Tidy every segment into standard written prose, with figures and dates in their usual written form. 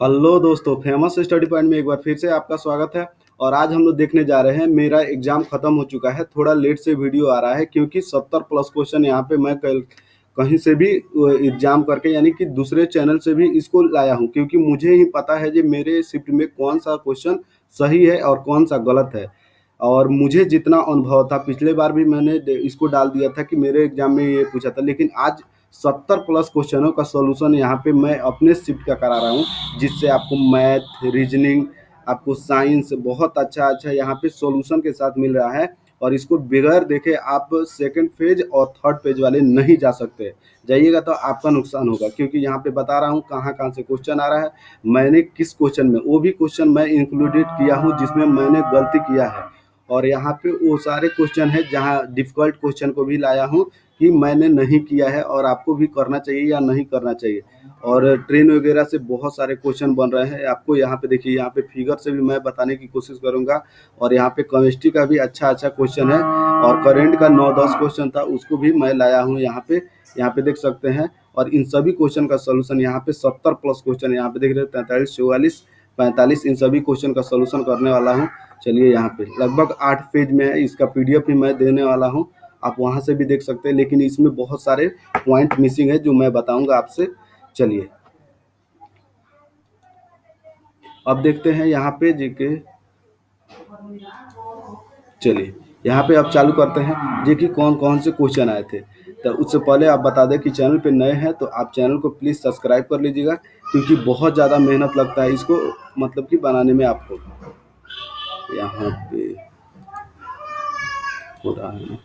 Hello दोस्तों, famous study point में एक बार फिर से आपका स्वागत है। और आज हम लोग देखने जा रहे हैं। मेरा एग्जाम खत्म हो चुका है, थोड़ा लेट से वीडियो आ रहा है क्योंकि 70 प्लस क्वेश्चन यहाँ पे मैं कल कहीं से भी एग्जाम करके यानी कि दूसरे चैनल से भी इसको लाया हूँ, क्योंकि मुझे ही पता है कि मेरे शिफ्ट में कौन सा क्वेश्चन सही है और कौन सा गलत है। और मुझे जितना अनुभव था, पिछले बार भी मैंने इसको डाल दिया था कि मेरे एग्जाम में ये पूछा था, लेकिन आज 70 प्लस क्वेश्चनों का सॉल्यूशन यहाँ पे मैं अपने शिफ्ट का करा रहा हूँ, जिससे आपको मैथ, रीजनिंग, आपको साइंस बहुत अच्छा अच्छा यहाँ पे सॉल्यूशन के साथ मिल रहा है। और इसको बगैर देखे आप सेकंड पेज और थर्ड पेज वाले नहीं जा सकते। जाइएगा तो आपका नुकसान होगा, क्योंकि यहाँ पे बता रहा हूँ कहाँ कहाँ से क्वेश्चन आ रहा है, मैंने किस क्वेश्चन में, वो भी क्वेश्चन मैं इंक्लूडेड किया हूँ जिसमें मैंने गलती किया है। और यहाँ पे वो सारे क्वेश्चन है जहाँ डिफिकल्ट क्वेश्चन को भी लाया हूँ कि मैंने नहीं किया है और आपको भी करना चाहिए या नहीं करना चाहिए। और ट्रेन वगैरह से बहुत सारे क्वेश्चन बन रहे हैं आपको। यहाँ पे देखिए, यहाँ पे फिगर से भी मैं बताने की कोशिश करूँगा। और यहाँ पे केमिस्ट्री का भी अच्छा अच्छा क्वेश्चन है, और करेंट का 9-10 क्वेश्चन था, उसको भी मैं लाया हूँ यहाँ पे देख सकते हैं। और इन सभी क्वेश्चन का सोल्यूशन यहाँ पे 70 प्लस क्वेश्चन यहाँ पे देख रहे हैं, 43, 44, 45, इन सभी क्वेश्चन का सोल्यूशन करने वाला हूँ। चलिए, यहाँ पे लगभग 8 पेज में है, इसका पीडीएफ भी मैं देने वाला हूँ, आप वहाँ से भी देख सकते हैं। लेकिन इसमें बहुत सारे पॉइंट मिसिंग है जो मैं बताऊंगा आपसे। चलिए, अब देखते हैं यहाँ पे जीके। चलिए, यहाँ पे अब चालू करते हैं जी कि कौन कौन से क्वेश्चन आए थे। तो उससे पहले आप बता दें कि चैनल पे नए हैं तो आप चैनल को प्लीज़ सब्सक्राइब कर लीजिएगा, क्योंकि बहुत ज़्यादा मेहनत लगता है इसको मतलब कि बनाने में आपको। यहाँ पे हो रहा है,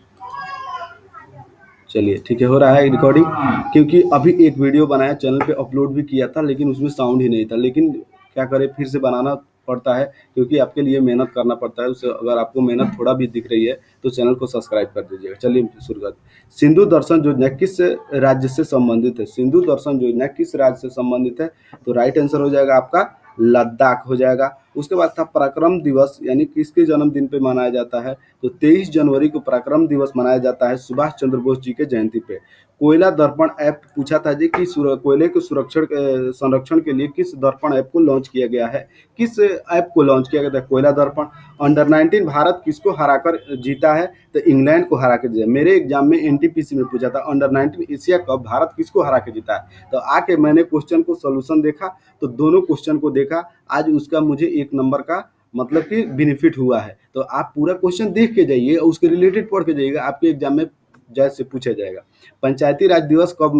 चलिए ठीक है, हो रहा है रिकॉर्डिंग। क्योंकि अभी एक वीडियो बनाया, चैनल पे अपलोड भी किया था, लेकिन उसमें साउंड ही नहीं था। लेकिन क्या करें, फिर से बनाना पड़ता है, क्योंकि आपके लिए मेहनत करना पड़ता है। उससे अगर आपको मेहनत थोड़ा भी दिख रही है तो चैनल को सब्सक्राइब कर दीजिएगा। चलिए शुरू करते हैं। सिंधु दर्शन योजना किस राज्य से संबंधित है? सिंधु दर्शन योजना किस राज्य से संबंधित है? तो राइट आंसर हो जाएगा आपका लद्दाख हो जाएगा। उसके बाद था पराक्रम दिवस, यानी किसके जन्मदिन पे मनाया जाता है? तो 23 जनवरी को पराक्रम दिवस मनाया जाता है सुभाष चंद्र बोस जी के जयंती पे। कोयला दर्पण ऐप पूछा था जी कि कोयले के सुरक्षण संरक्षण के लिए किस दर्पण ऐप को लॉन्च किया गया है? किस ऐप को लॉन्च किया गया था? कोयला दर्पण। अंडर 19 भारत किसको हराकर जीता है? तो इंग्लैंड को हरा के जीता। मेरे एग्जाम में एनटीपीसी में पूछा था अंडर 19 एशिया कप भारत किसको हरा के जीता है? तो आके मैंने क्वेश्चन को सोल्यूशन देखा, तो दोनों क्वेश्चन को देखा, आज उसका मुझे 1 नंबर का मतलब कि बेनिफिट हुआ है। तो आप पूरा क्वेश्चन देख के जाइए और उसके रिलेटेड पढ़ के जाइएगा, आपके एग्जाम में जैसे पूछा जाएगा। पंचायती राज दिवस कब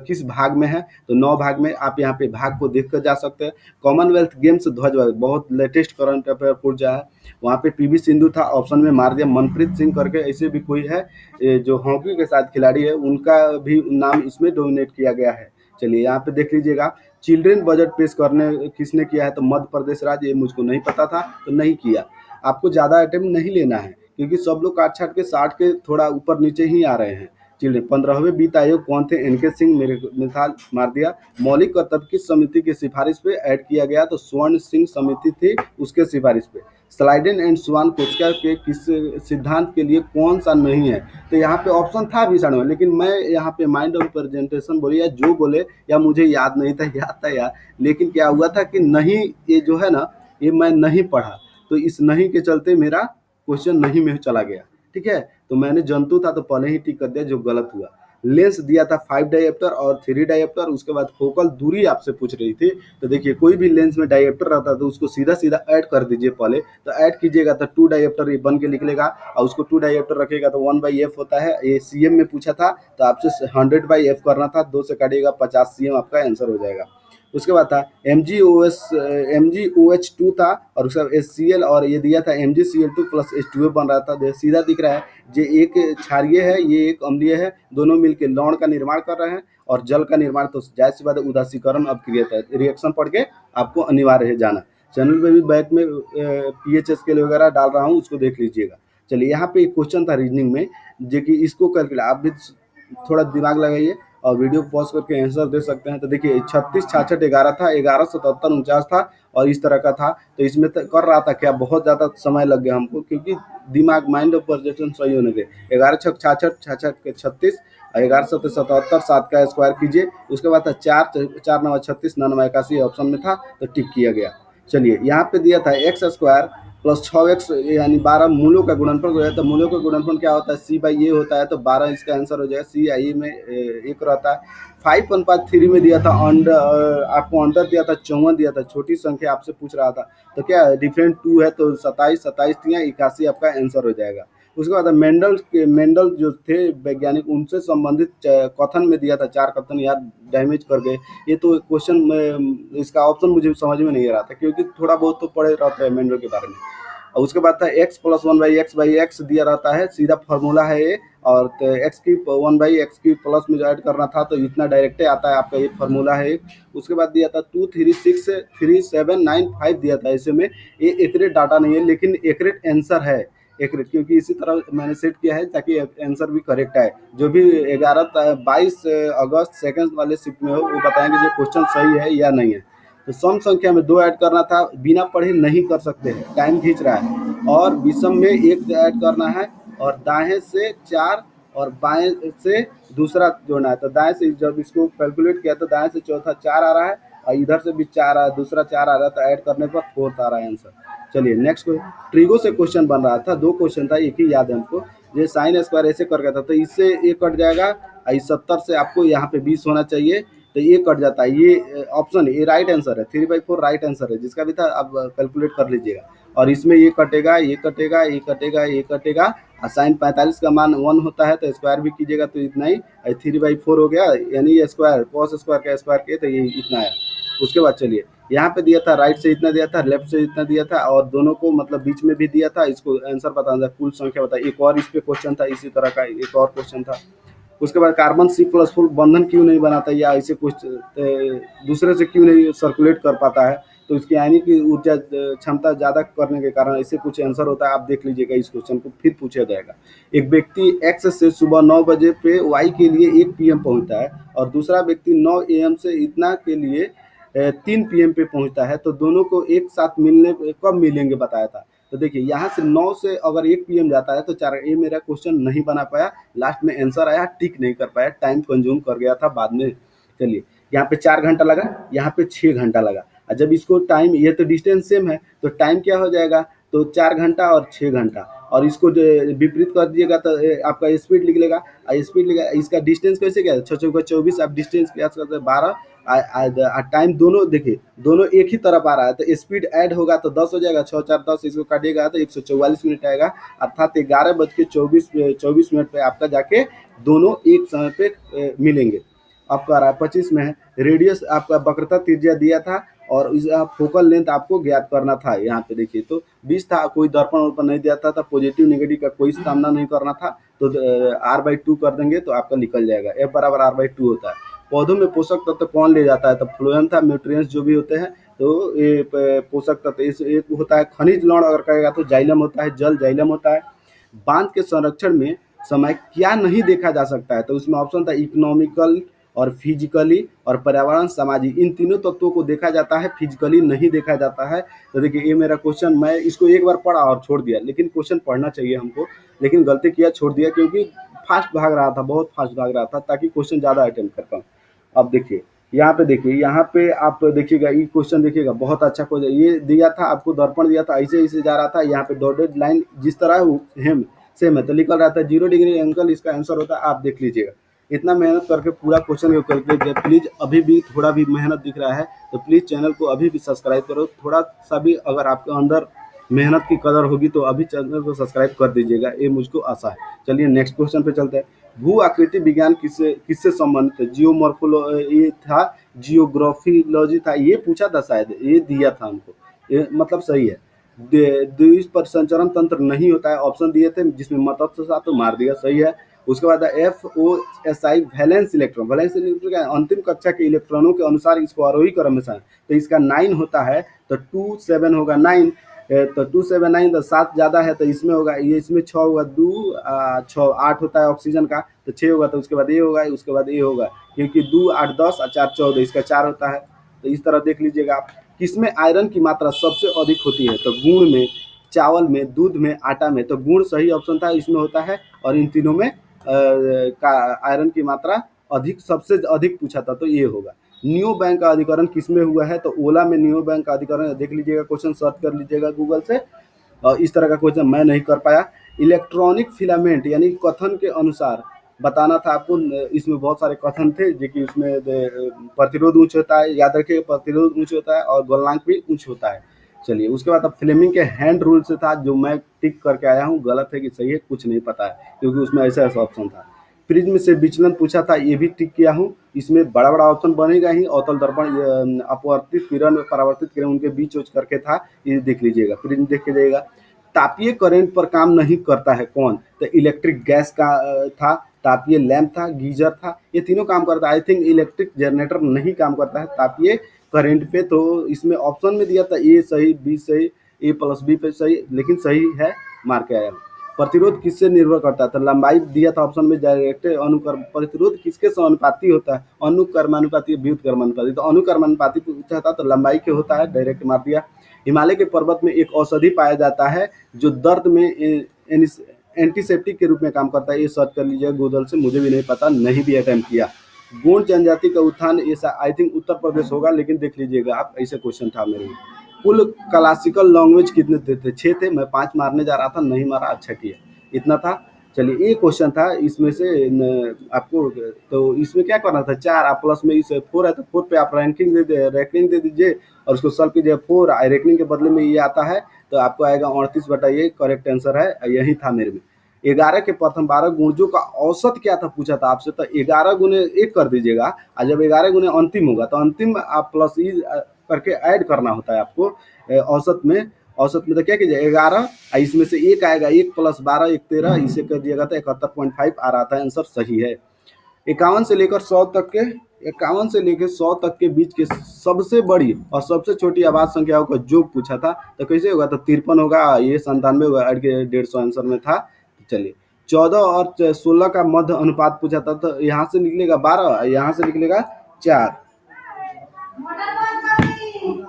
किस भाग में है? तो 9 भाग में, आप यहाँ पे भाग को देख कर जा सकते हैं। कॉमनवेल्थ गेम्स ध्वज, बहुत लेटेस्ट करंट अफेयर पूछा है। वहाँ पे पीवी सिंधु था, ऑप्शन में मार दिया। मनप्रीत सिंह करके ऐसे भी कोई है, जो हॉकी के साथ खिलाड़ी है, उनका भी नाम इसमें डोमिनेट किया गया है। चलिए, यहाँ पे देख लीजिएगा। चिल्ड्रेन बजट पेश करने किसने किया है? तो मध्य प्रदेश राज्य। ये मुझको नहीं पता था तो नहीं किया। आपको ज़्यादा अटेम्प्ट नहीं लेना है, क्योंकि सब लोग काट छाट के 60 के थोड़ा ऊपर नीचे ही आ रहे हैं। चिल्ड्रेन 15वें वित्त आयोग कौन थे? एनके सिंह, मेरे मिसाल मार दिया। मौलिक कर्तव्य किस समिति की सिफारिश पे ऐड किया गया? तो स्वर्ण सिंह समिति थी, उसके सिफारिश पे। स्लाइडेन एंड स्वान कोशिका के किस सिद्धांत के लिए कौन सा नहीं है? तो यहाँ पे ऑप्शन था भीषण में, लेकिन मैं यहाँ पे माइंड ऑफ प्रेजेंटेशन बोले या जो बोले, या मुझे याद नहीं था, याद था यार, लेकिन क्या हुआ था कि नहीं, ये जो है ना, ये मैं नहीं पढ़ा, तो इस नहीं के चलते मेरा क्वेश्चन नहीं में चला गया। ठीक है, तो मैंने जंतु था तो पहले ही टिक कर दिया, जो गलत हुआ। लेंस दिया था 5 डायप्टर और 3 डायप्टर। उसके बाद फोकल दूरी आपसे पूछ रही थी। तो देखिए, कोई भी लेंस में डायप्टर रहता है तो उसको सीधा सीधा ऐड कर दीजिए पहले। तो ऐड कीजिएगा तो 2 डायप्टर ये बन के निकलेगा, और उसको 2 डायप्टर रखेगा तो 1/f होता है। ये सीएम में पूछा था तो आपसे 100/f करना था, 2 से काटिएगा 50 सीएम आपका आंसर हो जाएगा। उसके बाद था MgOH2 था, और उसका HCl, और ये दिया था MgCl2 प्लस H2O बन रहा था। सीधा दिख रहा है, ये एक क्षारीय है, ये एक अम्लीय है, दोनों मिलकर लवण का निर्माण कर रहे हैं, और जल का निर्माण। तो जाहिर सी बात है, उदासीकरण अभिक्रिया है। रिएक्शन पढ़ के आपको अनिवार्य है जाना। चैनल पे भी बैक में पीएच स्केल वगैरह डाल रहा हूँ, उसको देख लीजिएगा। चलिए, यहाँ पे एक क्वेश्चन था रीजनिंग में, जो कि इसको कैलकुलेट, आप भी थोड़ा दिमाग लगाइए और वीडियो को पॉज करके आंसर दे सकते हैं। तो देखिए, 36, 66, 11 था, 11, 77, 49 था, और इस तरह का था। तो इसमें कर रहा था क्या, बहुत ज़्यादा समय लग गया हमको, क्योंकि दिमाग माइंड ऑफ प्रोजेक्शन सही होने दे। 11 छक 66, 66 के 36, 11 7 77, 7 का स्क्वायर कीजिए। उसके बाद था 4 4 9 36, 9 9 81 ऑप्शन में था तो टिक किया गया। चलिए यहाँ पे दिया था एक्स स्क्वायर प्लस 6x यानी 12 मूलों का गुणनफल हो जाए, तो मूलों का गुणनफल क्या होता है, सी बाई ए होता है, तो 12 इसका आंसर हो जाएगा। सी आई में एक रहता है। 5/3 में दिया था अंडर, आपको अंडर दिया था 54 दिया था, छोटी संख्या आपसे पूछ रहा था, तो क्या डिफरेंट 2 है तो 27 27 दिया 81 आपका आंसर हो जाएगा। उसके बाद मेंडल जो थे वैज्ञानिक, उनसे संबंधित कथन में दिया था 4 कथन, यार डैमेज कर गए। ये तो क्वेश्चन में इसका ऑप्शन मुझे समझ में नहीं आ रहा था, क्योंकि थोड़ा बहुत तो पढ़े रहते हैं मेंडल के बारे में। और उसके बाद था एक्स प्लस 1/x दिया रहता है, सीधा फॉर्मूला है ये। और एक्स की 1/x की प्लस में जो ऐड करना था तो इतना डायरेक्ट आता है आपका, ये फॉर्मूला है। उसके बाद दिया था 2 3 6 3 7 9 5 दिया था। ऐसे में ये एक्यूरेट डाटा नहीं है, लेकिन एक्यूरेट आंसर है। एक्यूरेट क्योंकि इसी तरह मैंने सेट किया है ताकि आंसर भी करेक्ट आए। जो भी 22 अगस्त सेकंड वाले शिफ्ट में हो वो बताएंगे जो क्वेश्चन सही है या नहीं है। तो सम संख्या में 2 ऐड करना था, बिना पढ़े नहीं कर सकते हैं, टाइम खींच रहा है। और विषम में 1 ऐड करना है, और दाएं से 4 और बाएं से दूसरा जोड़ना है। तो दाएं से जब इसको कैलकुलेट किया तो दाएं से चौथा 4 आ रहा है, और इधर से भी 4 आ, दूसरा 4 आ रहा है, तो ऐड करने पर 4 आ रहा है आंसर। चलिए नेक्स्ट ट्रिगो से क्वेश्चन बन रहा था, 2 क्वेश्चन था, एक ही याद है हमको। ये साइन स्क्वायर ऐसे कर गया था, तो इससे ये कट जाएगा, और 70 से आपको यहाँ पे 20 होना चाहिए, तो ये कट जाता है। ये ऑप्शन ये राइट आंसर है, 3/4 राइट आंसर है, जिसका भी था आप कैलकुलेट कर लीजिएगा। और इसमें ये कटेगा, ये कटेगा, ये कटेगा, ये कटेगा, और साइन 45 का मान 1 होता है, तो स्क्वायर भी कीजिएगा तो इतना ही, 3/4 हो गया, यानी ये स्क्वायर कॉस स्क्वायर का स्क्वायर किए तो ये इतना आया। उसके बाद चलिए यहाँ पे दिया था राइट से इतना दिया था, लेफ्ट से इतना दिया था, और दोनों को मतलब बीच में भी दिया था। इसको आंसर बताना था, कुल संख्या बता। एक और इस पे क्वेश्चन था, इसी तरह का एक और क्वेश्चन था। उसके बाद कार्बन C++ बंधन क्यों नहीं बनाता, या ऐसे कुछ दूसरे से क्यों नहीं सर्कुलेट कर पाता है, तो इसकी आयनिक की ऊर्जा क्षमता ज़्यादा करने के कारण ऐसे कुछ आंसर होता है। आप देख लीजिएगा, इस क्वेश्चन को फिर पूछा जाएगा। एक व्यक्ति एक्स से सुबह 9 बजे पे वाई के लिए 1 PM पहुंचता है, और दूसरा व्यक्ति 9 AM से इतना के लिए 3 PM पे पहुंचता है, तो दोनों को एक साथ मिलने कब मिलेंगे बताया था। तो देखिए यहाँ से 9 से अगर 1 PM जाता है तो 4, ये मेरा क्वेश्चन नहीं बना पाया, लास्ट में आंसर आया, टिक नहीं कर पाया, टाइम कंज्यूम कर गया था बाद में। चलिए यहाँ पे 4 घंटा लगा, यहाँ पे 6 घंटा लगा, और जब इसको टाइम, ये तो डिस्टेंस सेम है, तो टाइम क्या हो जाएगा, तो 4 घंटा और 6 घंटा, और इसको विपरीत कर दीजिएगा तो आपका स्पीड लिख लेगा। स्पीड लिखा, इसका डिस्टेंस कैसे क्या है, 6 चौका 24, आप डिस्टेंस क्या करते हैं 12, टाइम दोनों देखिए, दोनों एक ही तरफ आ रहा है, तो स्पीड ऐड होगा तो 10 हो जाएगा, 6 4 10, इसको काटिएगा तो 144 मिनट आएगा, अर्थात 11:24 पे आपका जाके दोनों एक समय पे मिलेंगे। आपका आ रहा है 25 में है। रेडियस आपका वक्रता त्रिज्या दिया था, और इस फोकल लेंथ आपको ज्ञात करना था। यहाँ पे देखिए तो 20 था, कोई दर्पण वर्पण नहीं दिया था, पॉजिटिव नेगेटिव का कोई सामना नहीं करना था, तो R/2 कर देंगे तो आपका निकल जाएगा। F बराबर R/2 होता है। पौधों में पोषक तत्व कौन ले जाता है, तो फ्लोएम था, न्यूट्रिएंट्स जो भी होते हैं, तो ये पोषक तत्व एक होता है। खनिज लवण अगर कहेगा तो जाइलम होता है, जल जाइलम होता है। बांध के संरक्षण में समय क्या नहीं देखा जा सकता है, तो उसमें ऑप्शन था इकोनॉमिकल और फिजिकली और पर्यावरण सामाजिक, इन तीनों तत्वों को देखा जाता है, फिजिकली नहीं देखा जाता है। तो देखिए ये मेरा क्वेश्चन, मैं इसको एक बार पढ़ा और छोड़ दिया, लेकिन क्वेश्चन पढ़ना चाहिए हमको, लेकिन गलती किया, छोड़ दिया, क्योंकि फास्ट भाग रहा था, बहुत फास्ट भाग रहा था, ताकि क्वेश्चन ज़्यादा अटेम्प्ट कर पाऊँ। अब देखिए यहाँ पे, देखिए यहाँ पे आप देखिएगा, ये क्वेश्चन देखिएगा, बहुत अच्छा क्वेश्चन ये दिया था आपको, दर्पण दिया था, ऐसे ऐसे जा रहा था, यहाँ पे डॉटेड लाइन जिस तरह है सेम है, तो निकल रहा था 0 डिग्री एंगल, इसका आंसर होता है, आप देख लीजिएगा। इतना मेहनत करके पूरा क्वेश्चन को कैलकुलेट किया। प्लीज़ अभी भी थोड़ा भी मेहनत दिख रहा है तो प्लीज़ चैनल को अभी भी सब्सक्राइब करो, थोड़ा सा भी अगर आपके अंदर मेहनत की कदर होगी तो अभी चैनल को सब्सक्राइब कर दीजिएगा, ये मुझको आशा है। चलिए नेक्स्ट क्वेश्चन पे चलते हैं। भू आकृति विज्ञान किससे किससे संबंधित है, जियोमॉर्फोलॉ ये था, जियोग्राफिलॉजी था, ये पूछा था शायद, ये दिया था हमको, ये मतलब सही है। द्विज पर संचरण तंत्र नहीं होता है, ऑप्शन दिए थे, जिसमें मत्स्य था तो मार दिया, सही है। उसके बाद FOSI valence electron, valence electron क्या है, अंतिम कक्षा के इलेक्ट्रॉनों के अनुसार इसको आरोही क्रम में है, तो इसका 9 होता है, तो 2 7 होगा 9, तो 2 7 9, तो 7 ज़्यादा है तो इसमें होगा, ये इसमें 6 होगा, 2 6 8 होता है ऑक्सीजन का, तो 6 होगा, तो उसके बाद ये होगा, उसके बाद ये होगा, क्योंकि 2 8 10 और 4 14, इसका 4 होता है। तो इस तरह देख लीजिएगा आप। किसमें आयरन की मात्रा सबसे अधिक होती है, तो गुड़ में, चावल में, दूध में, आटा में, तो गुड़ सही ऑप्शन था, इसमें होता है, और इन तीनों में का आयरन की मात्रा अधिक सबसे अधिक पूछा था, तो ये होगा। नियो बैंक का अधिकरण किसमें हुआ है? तो ओला में नियो बैंक का अधिकरण देख लीजिएगा, क्वेश्चन सर्च कर लीजिएगा गूगल से। इस तरह का क्वेश्चन मैं नहीं कर पाया। इलेक्ट्रॉनिक फिलामेंट यानी कथन के अनुसार बताना था आपको। इसमें बहुत सारे कथन थे जो कि उसमें प्रतिरोध उच्च होता है, याद रखिए प्रतिरोध उच्च होता है और गलनांक भी उच्च होता है। चलिए उसके बाद अब फ्लेमिंग के हैंड रूल से था, जो मैं टिक करके आया हूँ, गलत है कि सही है कुछ नहीं पता है, क्योंकि उसमें ऐसा ऐसा ऑप्शन था। प्रिज्म से विचलन पूछा था, ये भी टिक किया हूँ। इसमें बड़ा बड़ा ऑप्शन बनेगा ही, अवतल दर्पण अपवर्तित किरण परावर्तित किरण उनके बीच उच करके था, ये देख लीजिएगा, प्रिज्म देख के जाइएगा। तापीय करंट पर काम नहीं करता है कौन? तो इलेक्ट्रिक गैस का था, तापीय लैंप था, गीजर था, ये तीनों काम करता है। आई थिंक इलेक्ट्रिक जनरेटर नहीं काम करता है तापीय करंट पे। तो इसमें ऑप्शन में दिया था ए सही, बी सही, ए प्लस बी पे सही, लेकिन सही है, मार के आया। प्रतिरोध किससे निर्भर करता है? तो लंबाई दिया था ऑप्शन में, डायरेक्ट अनुकर प्रतिरोध किसके समानुपाती होता है? अनुकर्मानुपाती, व्युत्क्रमानुपाती। तो अनुकर्मानुपाती पूछा था, तो लंबाई के होता है, डायरेक्ट मार दिया। हिमालय के पर्वत में एक औषधि पाया जाता है जो दर्द में एंटीसेप्टिक के रूप में काम करता है, ये सर्च कर लीजिए गूगल से, मुझे भी नहीं पता, नहीं भी अटेम्प्ट किया। गोंड जनजाति का उत्थान, ऐसा आई थिंक उत्तर प्रदेश होगा, लेकिन देख लीजिएगा आप, ऐसे क्वेश्चन था मेरे में। कुल क्लासिकल लैंग्वेज कितने थे? 6 थे, मैं 5 मारने जा रहा था, नहीं मारा, अच्छा किया, इतना था। चलिए एक क्वेश्चन था इसमें से आपको, तो इसमें क्या करना था? 4 आप प्लस में इस 4 है तो 4 पे आप रैंकिंग दे दीजिए और उसको सॉल्व कीजिए। 4 रैंकिंग के बदले में ये आता है, तो आपको आएगा 38 बटा, ये करेक्ट आंसर है, यही था मेरे में। 11 के प्रथम 12 गुणजों का औसत क्या था पूछा था आपसे, तो 11 गुने 1 कर दीजिएगा, और जब 11 गुने अंतिम होगा तो अंतिम आप प्लस ई करके ऐड करना होता है आपको औसत में। औसत में तो क्या कीजिए 11, इसमें से 1 आएगा, 1 प्लस 12 1 13, इसे कर दिएगा तो 71.5 आ रहा था, आंसर सही है। 51 से लेकर 100 तक के 51 से लेकर 100 तक के बीच के सबसे बड़ी और सबसे छोटी आवाज संख्याओं का योग पूछा था, तो कैसे होगा? तो 53 होगा, ये 97 होगा, 150 आंसर में था। चलिए 14 और 16 का मध्य अनुपात पूछा था, तो यहाँ से निकलेगा 12, यहाँ से निकलेगा 4,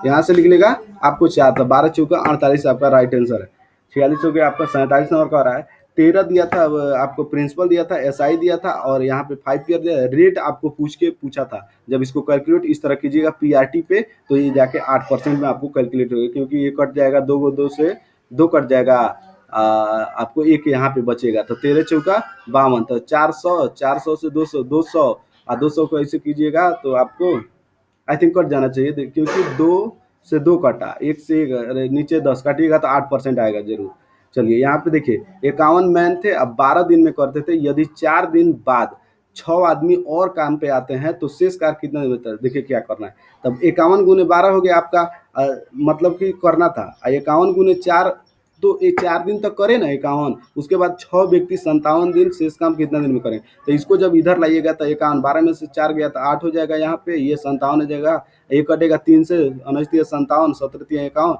यहाँ से निकलेगा आपको 4, तो 12 चौका 48 आपका राइट आंसर है। 46 हो गया आपका, 47 नंबर का आ रहा है। 13 दिया था आपको, प्रिंसिपल दिया था, एसआई दिया था, और यहाँ पे 5 ईयर दिया, रेट आपको पूछा था। जब इसको कैलकुलेट इस तरह कीजिएगा पीआरटी पे, तो ये जाके 8% में आपको कैलकुलेट होगा, क्योंकि ये कट जाएगा, 2 से 2 कट जाएगा, आपको 1 यहाँ पे बचेगा, तो 13 चौका 52, तो 400 से 200, 200 और 200 को ऐसे कीजिएगा तो आपको आई थिंक कट जाना चाहिए, क्योंकि 2 से 2 कटा, 1 से 1 नीचे 10 काटिएगा तो 8% आएगा जरूर। चलिए यहाँ पे देखिए 51 मैन थे, अब 12 दिन में करते थे, यदि 4 दिन बाद 6 आदमी और काम पे आते हैं तो शेष कार्य कितना दिन में? देखिए क्या करना है, तब 51 गुने 12 हो गया आपका, मतलब कि करना था 51 गुने 4, तो ये 4 दिन तक करे ना 51, उसके बाद 6 व्यक्ति 57 दिन, शेष काम कितना दिन में करें? तो इसको जब इधर लाइएगा तो 51, 12 में से 4 गया तो 8 हो जाएगा, यहाँ पे ये 57 हो जाएगा, ये कटेगा 3 से, 29 57, 17 51,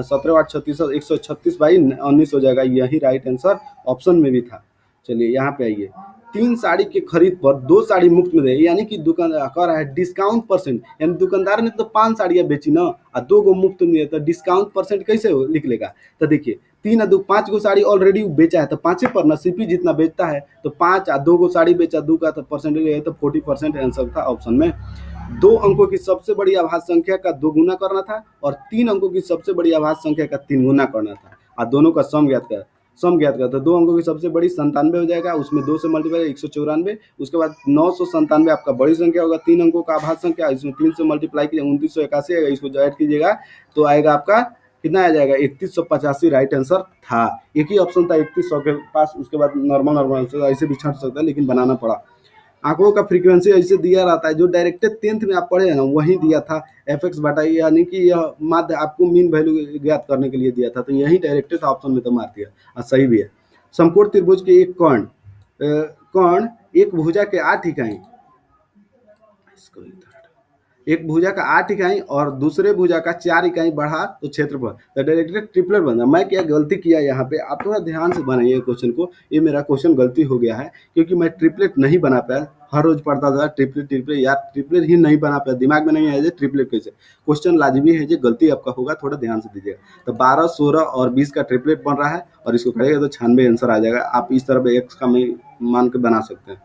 17 8 36, 136 बाई 19 हो जाएगा, यही राइट आंसर ऑप्शन में भी था। चलिए यहाँ पे आइए, 3 साड़ी की खरीद पर 2 साड़ी मुफ्त में दे, यानी कि दुकानदार कह रहा है डिस्काउंट परसेंट, यानी दुकानदार ने तो 5 साड़ियाँ बेची ना, और 2 गो मुफ्त में है, तो डिस्काउंट परसेंट कैसे निकलेगा? तो देखिए 3 और 2 5 गो साड़ी ऑलरेडी बेचा है, तो 5 पर ना सीपी जितना बेचता है, तो 5 और 2 गो साड़ी बेचा, 2 का तो परसेंटेज है, तो 40% आंसर था ऑप्शन में। 2 अंकों की सबसे बड़ी आभाज्य संख्या का 2 गुना करना था, और 3 अंकों की सबसे बड़ी आभाज्य संख्या का 3 गुना करना था, और दोनों का सम ज्ञात कर, तो 2 अंकों की सबसे बड़ी 97 हो जाएगा, उसमें 2 से मल्टीप्लाई 194, उसके बाद 997 आपका बड़ी संख्या होगा, 3 अंकों का आभाज्य संख्या, इसमें 3 से मल्टीप्लाई कीजिए 2981 आएगा, इसको ऐड कीजिएगा तो आएगा आपका कितना आ जाएगा 3185, राइट आंसर था। एक ही ऑप्शन था 3100 के पास, उसके बाद नॉर्मल आंसर ऐसे भी छट सकता है, लेकिन बनाना पड़ा। आंकड़ों का फ्रीक्वेंसी ऐसे दिया रहता है, जो डायरेक्ट 10th में आप पढ़े हैं ना, वही दिया था एफ बटा, यानी कि यह माध्य आपको मीन वैल्यू ज्ञात करने के लिए दिया था, तो यही डायरेक्ट था, ऑप्शन में तो मार दिया, और सही भी है। समकोण त्रिभुज के एक कर्ण एक भुजा के 8 इकाई, एक भुजा का 8 इकाई और दूसरे भुजा का 4 इकाई बढ़ा तो क्षेत्रफल, तो डायरेक्ट ट्रिपलेट बन रहा। मैं क्या गलती किया यहाँ पे, आप थोड़ा ध्यान से बनाइए क्वेश्चन को, ये मेरा क्वेश्चन गलती हो गया है, क्योंकि मैं ट्रिपलेट नहीं बना पाया। हर रोज पढ़ता था ट्रिपलेट यार, ट्रिपलेट ही नहीं बना पाया, दिमाग में नहीं आया ट्रिपलेट कैसे। क्वेश्चन लाजमी है, ये गलती आपका होगा, थोड़ा ध्यान से दीजिएगा। तो 12, 16 और 20 का ट्रिपलेट बन रहा है और इसको करेगा तो 96 आंसर आ जाएगा। आप इस तरह एक्स का मान के बना सकते हैं।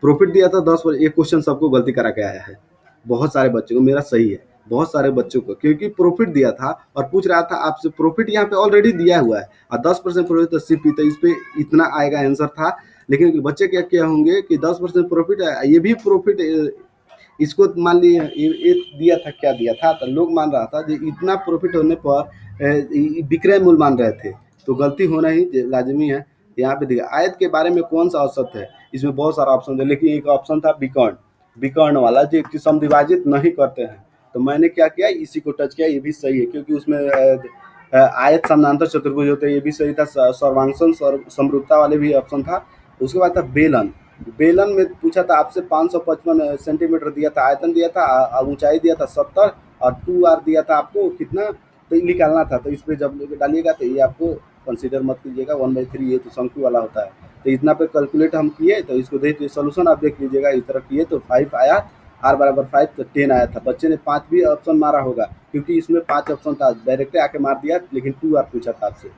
प्रॉफिट दिया था 10 पर, एक क्वेश्चन सबको गलती करा के आया है, बहुत सारे बच्चों को, मेरा सही है, बहुत सारे बच्चों को, क्योंकि प्रॉफिट दिया था और पूछ रहा था आपसे, प्रॉफिट यहाँ पे ऑलरेडी दिया हुआ है और 10% प्रॉफिट, तो सिर्फ इस पे इतना आएगा आंसर था। लेकिन बच्चे क्या क्या होंगे कि 10% प्रॉफिट है, ये भी प्रॉफिट, इसको मान लिए ये दिया था, क्या दिया था, तो लोग मान रहा था कि इतना प्रॉफिट होने पर विक्रय मूल्य मान रहे थे, तो गलती होना ही लाजमी है। यहाँ पे देखिए आयत के बारे में कौन सा औसत है, इसमें बहुत सारा ऑप्शन है, लेकिन एक ऑप्शन था विकर्ण, विकर्ण वाला जो कि समद्विभाजित नहीं करते हैं। तो मैंने क्या किया, इसी को टच किया, ये भी सही है, क्योंकि उसमें आयत समानांतर चतुर्भुज होते हैं, ये भी सही था। सर्वांगसन समरूपता वाले भी ऑप्शन था। उसके बाद था बेलन, बेलन में पूछा था आपसे 555 सेंटीमीटर दिया था, आयतन दिया था, ऊंचाई दिया था 70 और 2r दिया था आपको कितना, तो निकालना था। तो इस पर जब डालिएगा तो ये आपको कंसीडर मत कीजिएगा, 1/3 ये तो शंकु वाला होता है। तो इतना पे कैलकुलेट हम किए, तो इसको देख सोल्यूशन आप देख लीजिएगा, इस तरह किए तो 5 आया, r बराबर 5, तो 10 आया था। बच्चे ने 5 भी ऑप्शन मारा होगा, क्योंकि इसमें 5 ऑप्शन था, डायरेक्ट आके मार दिया, लेकिन 2r पूछा था आपसे।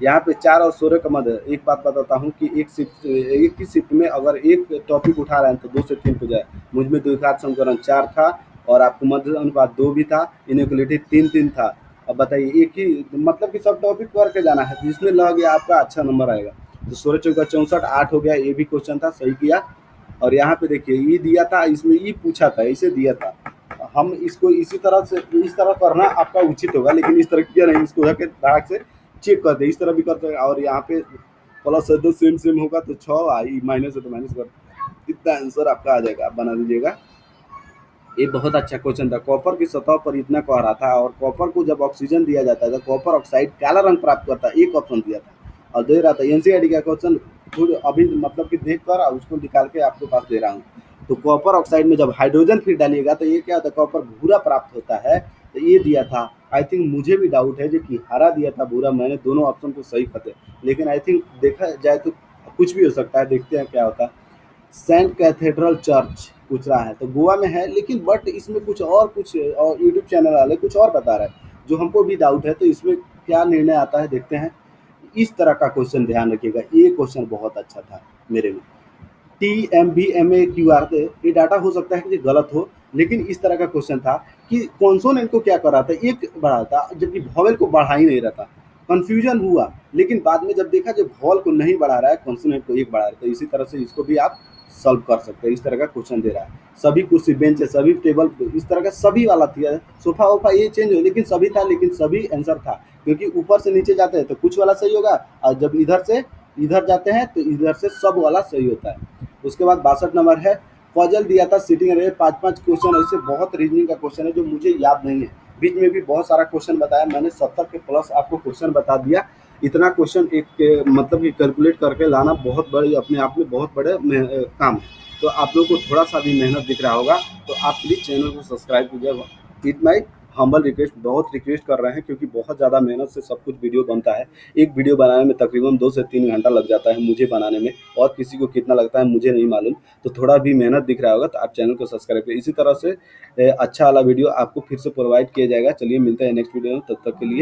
यहाँ पे 4 और 16 का मध्य, एक बात बताता हूँ कि एक ही शिफ्ट में अगर एक टॉपिक उठा रहे हैं तो 2 से 3 हो जाए। मुझ में द्विघात समीकरण 4 था और आपको मध्य अनुपात 2 भी था, इनइक्वालिटी 3 था। अब बताइए, एक ही मतलब कि सब टॉपिक करके जाना है, जिसमें लग गया आपका अच्छा नंबर आएगा। तो 16 चौका 64, 8 हो गया, ये भी क्वेश्चन था, सही किया। और यहाँ पे देखिए ये दिया था, इसमें ये पूछा था, इसे दिया था। हम इसको इसी तरह से, इस तरह करना आपका उचित होगा, लेकिन इस तरह किया नहीं, इसको जाके दाग से चेक कर दे, इस तरह भी करते हैं। और यहाँ पे प्लस है तो सेम सेम होगा, तो 6 आई, माइनस है तो माइनस कर, इतना आंसर आपका आ जाएगा, आप बना लीजिएगा। ये बहुत अच्छा क्वेश्चन था। कॉपर की सतह पर इतना कह रहा था, और कॉपर को जब ऑक्सीजन दिया जाता है तो कॉपर ऑक्साइड काला रंग प्राप्त करता है, एक ऑप्शन दिया था और दे रहा था। एनसीईआरटी का क्वेश्चन खुद अभी मतलब कि देख कर उसको निकाल के आपके पास दे रहा हूँ। तो कॉपर ऑक्साइड में जब हाइड्रोजन फिर डालिएगा तो ये क्या होता है, कॉपर भूरा प्राप्त होता है। तो ये दिया था। आई थिंक मुझे भी डाउट है जो कि हरा दिया था भूरा, मैंने दोनों ऑप्शन को सही करते, लेकिन आई थिंक देखा जाए तो कुछ भी हो सकता है, देखते हैं क्या होता है। सेंट कैथेड्रल चर्च पूछ रहा है, तो गोवा में है, लेकिन बट इसमें कुछ और यूट्यूब चैनल वाले कुछ और बता रहे हैं, जो हमको भी डाउट है। तो इसमें क्या निर्णय आता है देखते हैं। इस तरह का क्वेश्चन ध्यान रखिएगा, ये क्वेश्चन बहुत अच्छा था मेरे लिए। TMVMAQR, ये डाटा हो सकता है कि गलत हो, लेकिन इस तरह का क्वेश्चन था कि कॉन्सोनेंट को क्या कर रहा था, एक बढ़ा था जबकि वॉवेल को बढ़ा ही नहीं रहा था। कंफ्यूजन हुआ, लेकिन बाद में जब देखा जब वॉल को नहीं बढ़ा रहा है, कॉन्सोनेंट को एक बढ़ा रहा है। तो इसी तरह से इसको भी आप सॉल्व कर सकते हैं। इस तरह का क्वेश्चन दे रहा है, सभी कुर्सी बेंच है, सभी टेबल, इस तरह का सभी वाला था। सोफा वोफा ये चेंज हो, लेकिन सभी था, लेकिन सभी आंसर था, क्योंकि ऊपर से नीचे जाते हैं तो कुछ वाला सही होगा, और जब इधर से इधर जाते हैं तो इधर से सब वाला सही होता है। उसके बाद 62 नंबर है, पजल दिया था सिटिंग अरे, 5-5 क्वेश्चन ऐसे बहुत रीजनिंग का क्वेश्चन है जो मुझे याद नहीं है। बीच में भी बहुत सारा क्वेश्चन बताया मैंने, 70 के प्लस आपको क्वेश्चन बता दिया। इतना क्वेश्चन एक मतलब कि कैलकुलेट करके लाना बहुत बड़ी, अपने आप में बहुत बड़े काम है। तो आप लोगों को थोड़ा सा भी मेहनत दिख रहा होगा, तो आप प्लीज़ चैनल को सब्सक्राइब कीजिएगा। इट माई हम्बल रिक्वेस्ट, बहुत रिक्वेस्ट कर रहे हैं, क्योंकि बहुत ज़्यादा मेहनत से सब कुछ वीडियो बनता है। एक वीडियो बनाने में तकरीबन 2 से 3 घंटा लग जाता है मुझे बनाने में, और किसी को कितना लगता है मुझे नहीं मालूम। तो थोड़ा भी मेहनत दिख रहा होगा तो आप चैनल को सब्सक्राइब करिए। इसी तरह से अच्छा वाला वीडियो आपको फिर से प्रोवाइड किया जाएगा। चलिए मिलते हैं नेक्स्ट वीडियो में, तब तक के लिए।